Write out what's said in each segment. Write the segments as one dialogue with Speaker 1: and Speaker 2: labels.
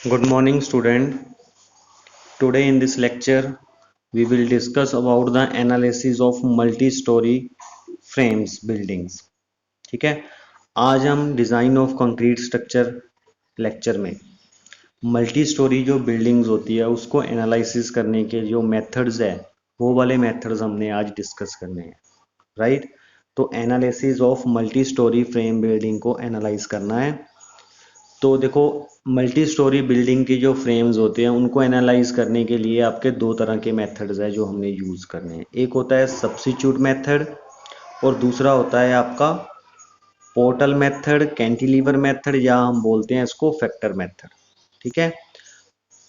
Speaker 1: Good morning, student. Today in this lecture, we will discuss about the analysis of multi-story frames buildings. ठीक है, आज हम design of concrete structure lecture में multi storey जो buildings होती है उसको एनालिसिस करने के जो मेथड्स है वो वाले मेथड्स हमने आज डिस्कस करने हैं, राइट। तो analysis of multi storey frame building को एनालाइज करना है। तो देखो, मल्टी स्टोरी बिल्डिंग की जो फ्रेम्स होते हैं उनको एनालाइज करने के लिए आपके दो तरह के मेथड्स हैं जो हमने यूज़ करने हैं। एक होता है सब्स्टिट्यूट मेथड और दूसरा होता है आपका पोर्टल मेथड, कैंटिलीवर मेथड, या हम बोलते हैं इसको फैक्टर मेथड। ठीक है,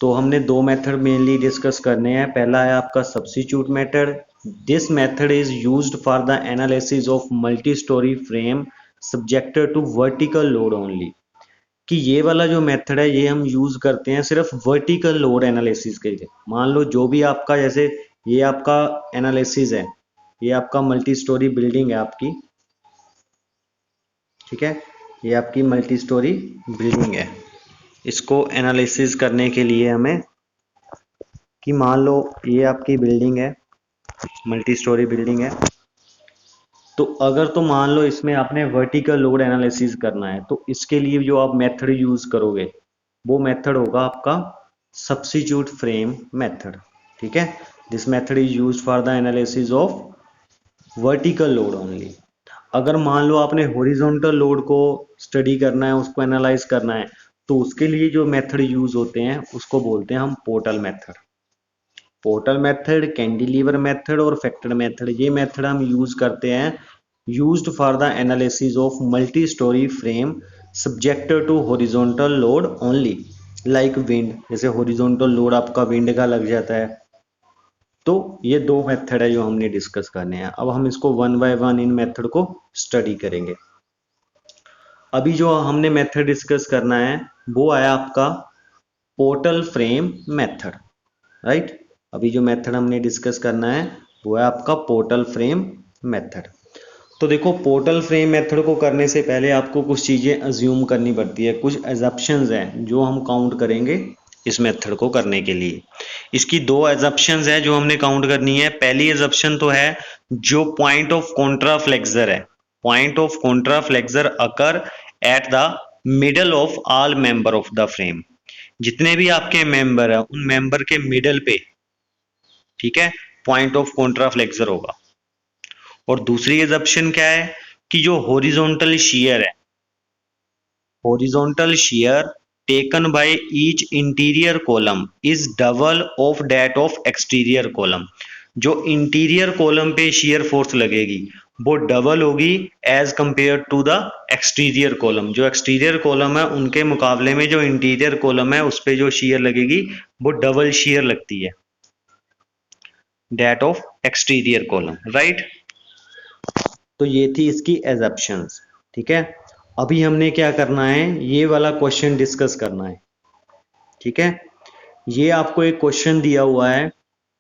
Speaker 1: तो हमने दो मेथड मेनली डिस्कस करने हैं। पहला है आपका substitute method. This method is used for the analysis of multi storey frame subjected to vertical load only. कि ये वाला जो मेथड है ये हम यूज करते हैं सिर्फ वर्टिकल लोड एनालिसिस के लिए। मान लो जो भी आपका, जैसे ये आपका एनालिसिस है, ये आपका मल्टी स्टोरी बिल्डिंग है आपकी, ठीक है, ये आपकी मल्टी स्टोरी बिल्डिंग है। इसको एनालिसिस करने के लिए हमें, कि मान लो ये आपकी बिल्डिंग है, मल्टी स्टोरी बिल्डिंग है, तो अगर तो मान लो इसमें आपने वर्टिकल लोड एनालिसिस करना है तो इसके लिए जो आप मेथड यूज करोगे वो मेथड होगा आपका सब्स्टिट्यूट फ्रेम मेथड। ठीक है, this method is used for the analysis of vertical load only. अगर मान लो आपने हॉरिजॉन्टल लोड को स्टडी करना है, उसको एनालाइज करना है, तो उसके लिए जो मेथड यूज होते हैं उसको बोलते हैं हम portal method. Portal method, cantilever method और फैक्टर मेथड, ये मेथड हम यूज करते हैं used for the analysis of multi storey frame subjected to horizontal load only, like wind. जैसे हॉरिजॉन्टल लोड आपका विंड का लग जाता है। तो ये दो मेथड है जो हमने डिस्कस करने हैं। अब हम इसको one by one in method को स्टडी करेंगे। अभी जो हमने मेथड डिस्कस करना है वो है आपका पोर्टल फ्रेम मेथड, राइट। अभी जो मेथड हमने डिस्कस करना है वो है आपका पोर्टल फ्रेम मेथड। तो देखो, पोर्टल फ्रेम मेथड को करने से पहले आपको कुछ चीज़ें अज्यूम करनी पड़ती है, कुछ एजप्शंस हैं जो हम काउंट करेंगे इस मेथड को करने के लिए। इसकी दो एजप्शंस है जो हमने काउंट करनी है। पहली एजप्शन तो है जो पॉइंट ऑफ कॉन्ट्रा फ्लेक्सर है, point of Contra flexor occur at the middle of all member of the frame. जितने भी आपके मेंबर है उन मेंबर के मिडल पे, ठीक है, पॉइंट ऑफ कॉन्ट्रा फ्लेक्सर होगा। और दूसरी एजप्शन क्या है कि जो हॉरिजॉन्टल शियर है, horizontal shear taken by each interior column is double of that of exterior column. जो इंटीरियर कॉलम पे शियर फोर्स लगेगी वो डबल होगी as compare to the exterior column. जो एक्सटीरियर कॉलम है उनके मुकाबले में जो इंटीरियर कॉलम है उस पे जो शियर लगेगी वो डबल शियर लगती है, that of exterior column, right. तो ये थी इसकी एजप्शंस। ठीक है, अभी हमने क्या करना है, ये वाला क्वेश्चन डिस्कस करना है। ठीक है, ये आपको एक क्वेश्चन दिया हुआ है,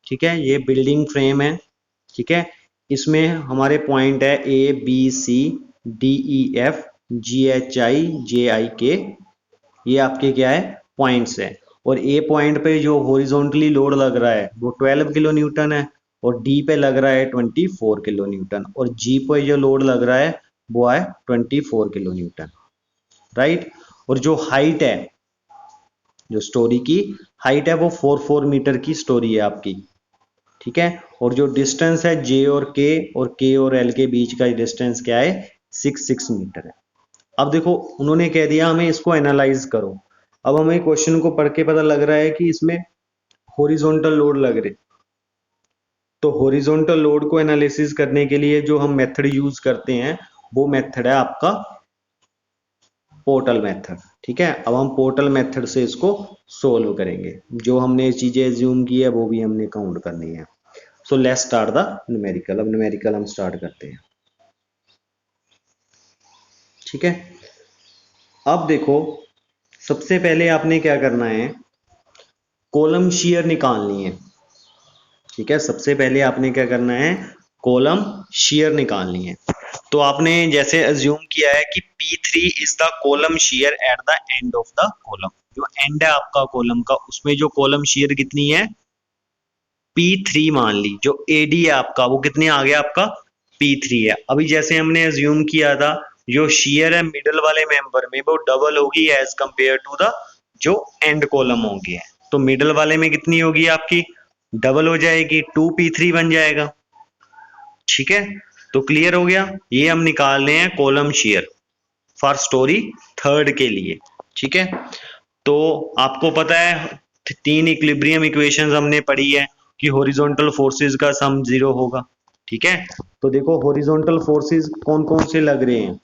Speaker 1: ठीक है, ये बिल्डिंग फ्रेम है। ठीक है, इसमें हमारे पॉइंट है A B C D E F G H I J I K, ये आपके क्या है, पॉइंट्स है। और ए पॉइंट पे जो हॉरिजॉन्टली लोड लग रहा है वो 12 किलो न्यूटन है, और डी पे लग रहा है 24 किलो न्यूटन, और जी पे जो लोड लग रहा है वो है 24 किलो न्यूटन, राइट। और जो हाइट है, जो स्टोरी की हाइट है वो 4 मीटर की स्टोरी है आपकी। ठीक है, और जो डिस्टेंस है जे और के और एल के बीच का डिस्टेंस क्या है, 6 मीटर है। अब देखो, उन्होंने कह दिया हमें इसको एनालाइज करो। अब हमें क्वेश्चन को पढ़ के पता लग रहा है कि इसमें हॉरिजॉन्टल लोड लग रहे। तो हॉरिजॉन्टल लोड को एनालिसिस करने के लिए जो हम मेथड यूज करते हैं वो मेथड है आपका पोर्टल मेथड। ठीक है, अब हम पोर्टल मेथड से इसको सोल्व करेंगे। जो हमने चीजें एज्यूम की है वो भी हमने काउंट करनी है। So let's start the numerical. अब न्यूमेरिकल हम स्टार्ट करते हैं। ठीक है, अब देखो, सबसे पहले आपने क्या करना है, कॉलम शियर निकालनी है। ठीक है, सबसे पहले आपने क्या करना है, कॉलम शियर निकालनी है। तो आपने जैसे अज्यूम किया है कि P3 is the column shear at the end of the column, जो एंड है आपका कॉलम का, उसमें जो कॉलम शेयर कितनी है, P3 मान ली। जो AD है आपका वो कितने आ गया आपका, P3 है। अभी जैसे हमने एज्यूम किया था जो शेयर है मिडल वाले मेंबर में वो डबल होगी एज कंपेयर टू द जो एंड कॉलम होंगे। तो मिडल वाले में कितनी होगी आपकी, डबल हो जाएगी, 2P3 बन जाएगा। ठीक है, तो क्लियर हो गया। ये हम निकाल रहे हैं column share for story third के लिए। ठीक है, तो आपको पता है 3 इक्विलिब्रियम इक्वेशंस हमने पढ़ी है कि हॉरिजॉन्टल फोर्सेस का सम 0 होगा। ठीक है, तो देखो हॉरिजॉन्टल फोर्सेस कौन कौन से लग रहे हैं।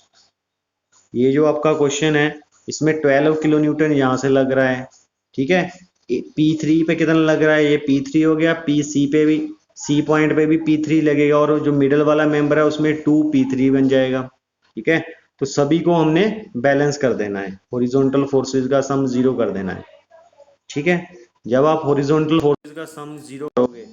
Speaker 1: ये जो आपका क्वेश्चन है इसमें 12 किलो न्यूटन यहाँ से लग रहा है। ठीक है, P3 पे कितना लग रहा है, ये P3 हो गया, PC पे भी, C पॉइंट पे भी P3 लगेगा, और जो मिडल वाला मेंबर है उसमें 2P3 बन जाएगा। ठीक है, तो सभी को हमने बैलेंस कर देना है, हॉरिजॉन्टल फोर्सेस का सम 0 कर देना है। ठीक है, जब आप हॉरिजॉन्टल फोर्सेस का सम 0 करोगे,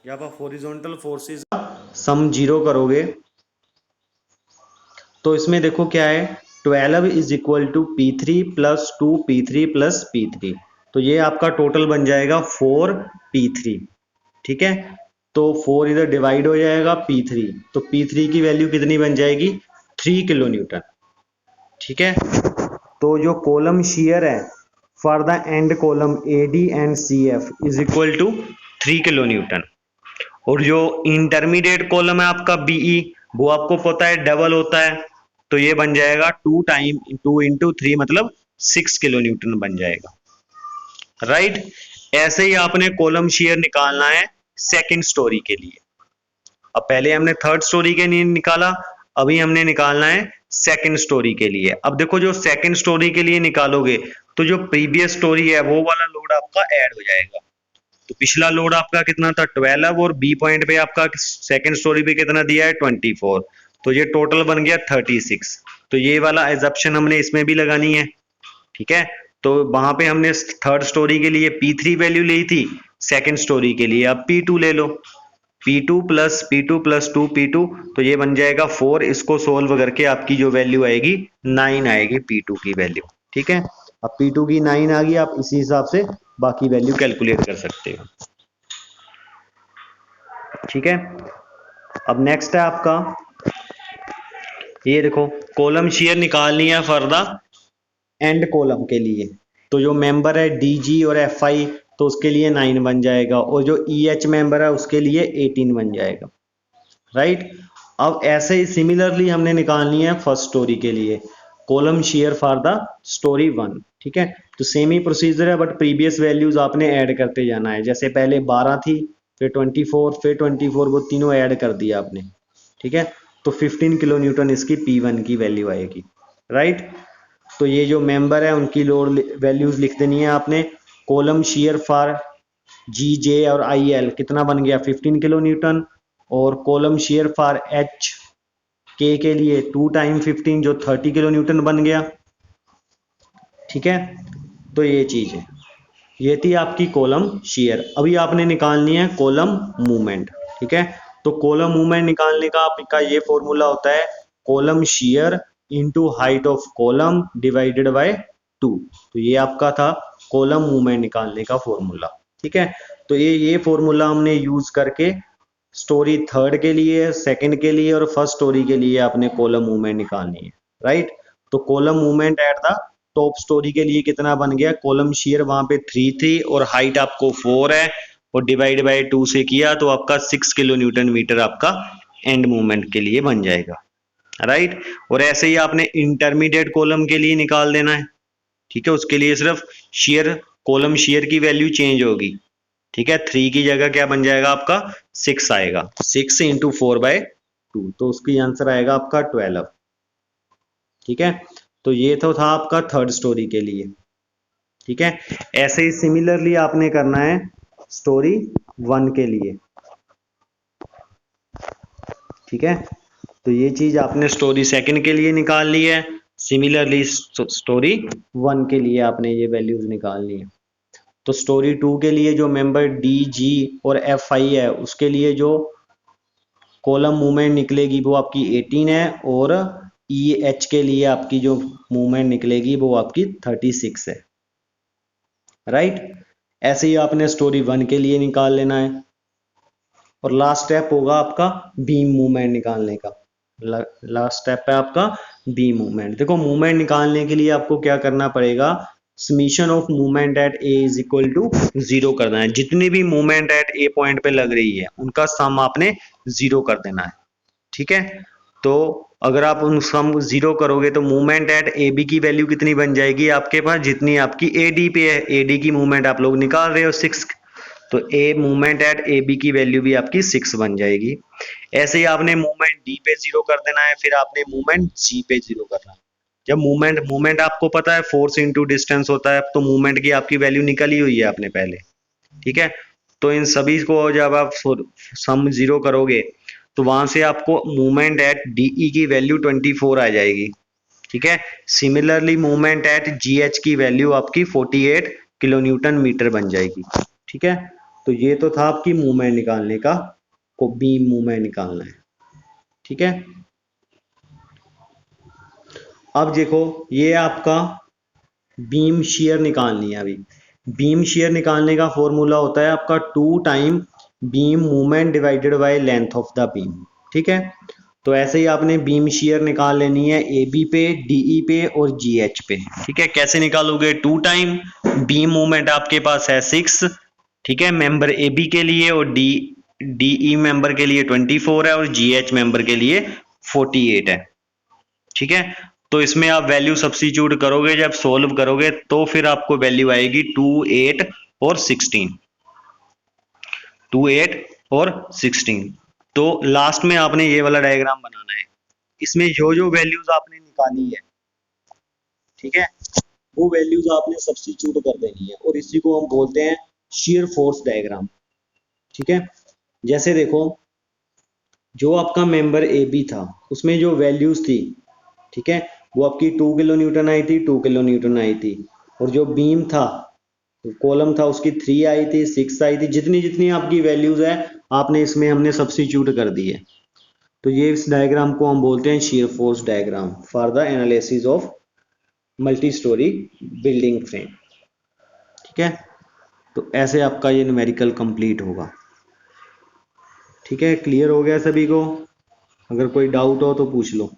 Speaker 1: जब आप हॉरिजॉन्टल फोर्सेस का सम 0 करोगे तो इसमें देखो क्या है, 12 is equal to P3 plus 2P3 plus P3, तो ये आपका टोटल बन जाएगा 4P3। ठीक है, तो 4 इधर डिवाइड हो जाएगा P3, तो P3 की वैल्यू कितनी बन जाएगी, 3 किलो न्यूटन। ठीक है, तो जो कॉलम शेयर है for the end column AD and CF is equal to 3 kilo newton, और जो इंटरमीडिएट कॉलम है आपका BE वो आपको पता है डबल होता है, तो ये बन जाएगा 2 इंटू 3 मतलब 6 किलो न्यूटन बन जाएगा। राइट, ऐसे ही आपने कॉलम शेयर निकालना है सेकंड स्टोरी के लिए। अब पहले हमने थर्ड स्टोरी के लिए निकाला, अभी हमने निकालना है सेकंड स्टोरी के लिए। अब देखो जो सेकंड स्टोरी के लिए निकालोगे तो जो प्रीवियस स्टोरी है वो वाला लोड आपका ऐड हो जाएगा। तो पिछला लोड आपका कितना था, 12, और बी पॉइंट पे आपका सेकंड स्टोरी पे कितना दिया है, 24, तो ये टोटल बन गया 36। तो ये वाला एजप्शन हमने इसमें भी लगानी है। ठीक है, तो वहां पे हमने थर्ड स्टोरी के लिए P3 वैल्यू ली थी, सेकंड स्टोरी के लिए अब P2 ले लो, P2 प्लस 2P2, तो ये बन जाएगा 4। इसको सोल्व करके आपकी जो वैल्यू आएगी 9 आएगी P2 की वैल्यू। ठीक है, अब P2 की 9 आ गई, आप इसी हिसाब से बाकी वैल्यू कैलकुलेट कर सकते हो। ठीक है, अब नेक्स्ट है आपका, ये देखो कॉलम शेयर निकालनी है फॉर द एंड कॉलम के लिए, तो जो मेंबर है DG और FI तो उसके लिए 9 बन जाएगा, और जो EH मेंबर है उसके लिए 18 बन जाएगा। राइट, अब ऐसे ही सिमिलरली हमने निकालनी है फर्स्ट स्टोरी के लिए column share for the story 1। ठीक है, तो सेम ही प्रोसीजर है बट प्रीवियस वैल्यूज आपने ऐड करते जाना है। जैसे पहले 12 थी, फिर 24, फिर 24, वो तीनों ऐड कर दिया आपने। ठीक है, तो 15 किलो न्यूटन इसकी P1 की वैल्यू आएगी। राइट, तो ये जो मेंबर है उनकी लोड वैल्यूज लिख देनी है आपने। कॉलम शेयर फॉर GJ और IL कितना बन गया, 15 किलो न्यूटन, और कॉलम शेयर फॉर HK के लिए 2 टाइम 15 जो 30 किलो न्यूटन बन गया। ठीक है, तो ये चीज है, ये थी आपकी कॉलम शेयर। अभी आपने निकालनी है कॉलम मूवमेंट। ठीक है, तो कॉलम मूवमेंट निकालने का आपका ये फॉर्मूला होता है column share into height of column divided by 2। तो ये आपका था कॉलम मूवमेंट निकालने का फॉर्मूला। ठीक है, तो ये फॉर्मूला हमने यूज करके स्टोरी थर्ड के लिए, सेकंड के लिए और फर्स्ट स्टोरी के लिए आपने कॉलम मूवमेंट निकालनी है। राइट, तो column movement at the top story के लिए कितना बन गया, कॉलम शेयर वहां पे 3 थी और हाइट आपको 4 है, और डिवाइड बाय 2 से किया तो आपका 6 किलो न्यूटन मीटर आपका एंड मूवमेंट के लिए बन जाएगा। राइट, और ऐसे ही आपने इंटरमीडिएट कॉलम के लिए निकाल देना है। ठीक है, उसके लिए सिर्फ शेयर, कॉलम शेयर की वैल्यू चेंज होगी। ठीक है, 3 की जगह क्या बन जाएगा आपका 6 आएगा, 6 इंटू 4/2, तो उसकी आंसर आएगा आपका 12। ठीक है, तो ये तो था आपका थर्ड स्टोरी के लिए। ठीक है, ऐसे ही सिमिलरली आपने करना है स्टोरी 1 के लिए। ठीक है, तो ये चीज आपने स्टोरी सेकंड के लिए निकाल ली है, सिमिलरली स्टोरी 1 के लिए आपने ये वैल्यूज निकालनी है। तो स्टोरी 2 के लिए जो मेंबर DG और FI है उसके लिए जो कॉलम मूवमेंट निकलेगी वो आपकी 18 है, और ई एच के लिए आपकी जो मूवमेंट निकलेगी वो आपकी 36 है, राइट। ऐसे ही आपने स्टोरी 1 के लिए निकाल लेना है। और लास्ट स्टेप होगा आपका बीम मूवमेंट निकालने का। लास्ट स्टेप है आपका बीम मूवमेंट। देखो मूवमेंट निकालने के लिए आपको क्या करना पड़ेगा, summation of movement at A is equal to 0 करना है। जितनी भी मूवमेंट एट ए पॉइंट पे लग रही है उनका सम आपने 0 कर देना है, ठीक है। तो अगर आप उन सम 0 करोगे तो मूवमेंट एट ए बी की वैल्यू कितनी बन जाएगी आपके पास, जितनी आपकी ए डी पे है। ए डी की मूवमेंट आप लोग निकाल रहे हो 6, तो a movement at A B की वैल्यू भी आपकी 6 बन जाएगी। ऐसे ही आपने मूवमेंट डी पे 0 कर देना है, फिर आपने मूवमेंट जी पे 0 करना है। जब मूवमेंट मूवमेंट आपको पता है फोर्स इंटू डिस्टेंस होता है, तो मूवमेंट की आपकी वैल्यू निकली हुई है आपने पहले, ठीक है। तो इन सभी को जब आप सम 0 करोगे तो वहां से आपको मूवमेंट एट डीई की वैल्यू 24 आ जाएगी, ठीक है। सिमिलरली मूवमेंट एट जीएच की वैल्यू आपकी 48 किलो न्यूटन मीटर बन जाएगी, ठीक है। तो ये तो था आपकी मूवमेंट निकालने का, को बीम मूवमेंट निकालना है, ठीक है। अब देखो ये आपका बीम शेयर निकालनी है। अभी बीम शेयर निकालने का फॉर्मूला होता है आपका 2 time beam movement divided by length of the beam, ठीक है। तो ऐसे ही आपने बीम शेयर निकाल लेनी है ए बी पे, डीई पे और जीएच पे, ठीक है। कैसे निकालोगे, 2 टाइम बीम मूवमेंट आपके पास है 6, ठीक है, मेंबर ए बी के लिए, और डीई मेंबर के लिए 24 है, और जीएच मेंबर के लिए 48 है, ठीक है। तो इसमें आप वैल्यू सब्स्टिट्यूट करोगे, जब सोल्व करोगे तो फिर आपको वैल्यू आएगी 2, 8 और 16, 2, 8 और 16। तो लास्ट में आपने ये वाला डायग्राम बनाना है। इसमें जो जो वैल्यूज आपने निकाली है, ठीक है, वो वैल्यूज आपने सब्स्टिट्यूट कर देनी है, और इसी को हम बोलते हैं शेयर फोर्स डायग्राम, ठीक है। जैसे देखो जो आपका मेंबर ए बी था उसमें जो वैल्यूज थी, ठीक है, वो आपकी 2 किलो न्यूटन आई थी, 2 किलो न्यूटन आई थी। और जो बीम था, कॉलम था, उसकी 3 आई थी, 6 आई थी। जितनी जितनी आपकी वैल्यूज है आपने इसमें हमने सब्स्टिट्यूट कर दी है। तो ये इस डायग्राम को हम बोलते हैं shear force diagram for the analysis of multi story building frame, ठीक है। तो ऐसे आपका ये न्यूमेरिकल कंप्लीट होगा, ठीक है। क्लियर हो गया सभी को? अगर कोई डाउट हो तो पूछ लो।